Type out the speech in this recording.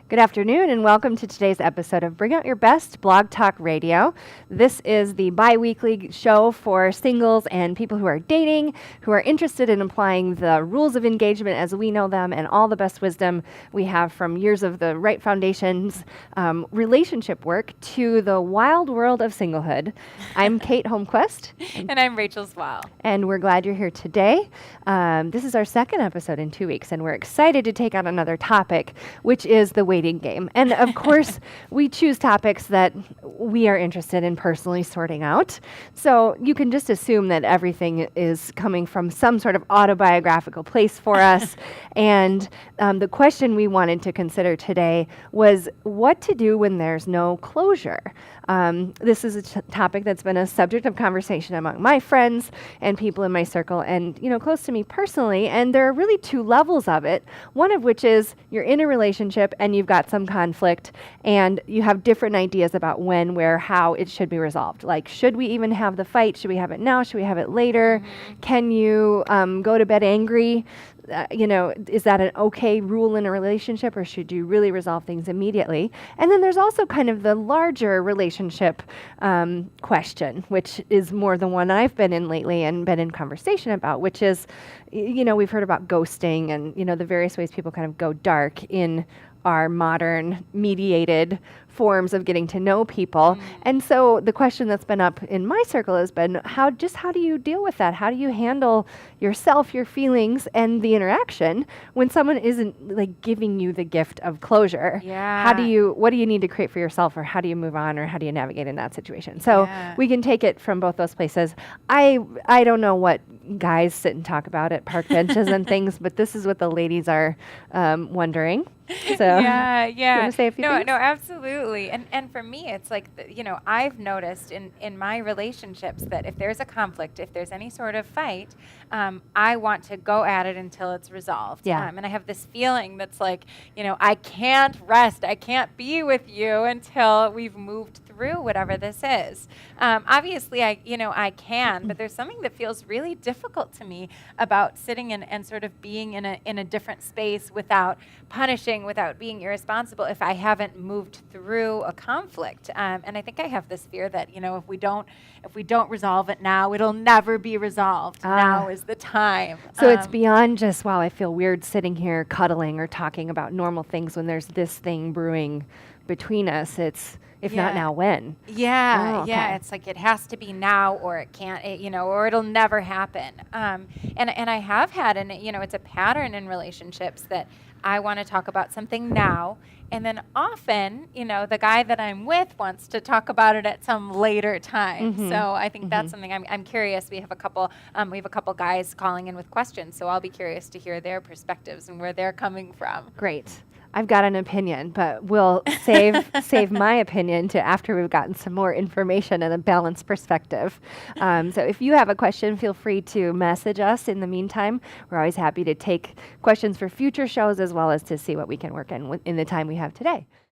Good afternoon and welcome to today's episode of Bring Out Your Best Blog Talk Radio. This is the bi-weekly show for singles and people who are dating, who are interested in applying the rules of engagement as we know them and all the best wisdom we have from years of the right foundations, relationship work to the wild world of singlehood. I'm Kate Holmquist. And I'm Rachel Swall. And we're glad you're here today. This is our second episode in 2 weeks, and we're excited to take on another topic, which is the waiting game. And of course, we choose topics that we are interested in personally sorting out. So you can just assume that everything is coming from some sort of autobiographical place for us. And the question we wanted to consider today was what to do when there's no closure. This is a topic that's been a subject of conversation among my friends and people in my circle and, close to me personally. And there are really two levels of it. One of which is you're in a relationship and you've got some conflict and you have different ideas about when, where, how it should be resolved. Like, should we even have the fight? Should we have it now? Should we have it later? Mm-hmm. Can you go to bed angry? Is that an okay rule in a relationship, or should you really resolve things immediately? And then there's also kind of the larger relationship question, which is more the one I've been in lately and been in conversation about, which is, we've heard about ghosting and, the various ways people kind of go dark in our modern mediated forms of getting to know people. And so the question that's been up in my circle has been, how do you deal with that? How do you handle yourself, your feelings, and the interaction when someone isn't giving you the gift of closure? Yeah. What do you need to create for yourself, or how do you move on, or how do you navigate in that situation? So we can take it from both those places. I don't know what guys sit and talk about at park benches and things, but this is what the ladies are wondering. So yeah. You want to say a few things? No, absolutely. And for me, it's like, I've noticed in my relationships that if there's a conflict, if there's any sort of fight, I want to go at it until it's resolved. Yeah. And I have this feeling that's like, I can't rest. I can't be with you until we've moved through whatever this is. Obviously, I can, but there's something that feels really difficult to me about sitting and sort of being in a different space without punishing, without being irresponsible if I haven't moved through a conflict. And I think I have this fear that, if we don't resolve it now, it'll never be resolved. Now is the time. So it's beyond just, wow, I feel weird sitting here cuddling or talking about normal things when there's this thing brewing between us. It's, if not now, when? Yeah, Oh, okay. yeah. It's like it has to be now, or it can't, or it'll never happen. And I have had, and it's a pattern in relationships that I want to talk about something now, and then often, the guy that I'm with wants to talk about it at some later time. Mm-hmm. So I think that's something I'm curious. We have a couple guys calling in with questions, so I'll be curious to hear their perspectives and where they're coming from. Great. I've got an opinion, but we'll save my opinion to after we've gotten some more information and a balanced perspective. So if you have a question, feel free to message us. In the meantime, we're always happy to take questions for future shows as well as to see what we can work in the time we have today.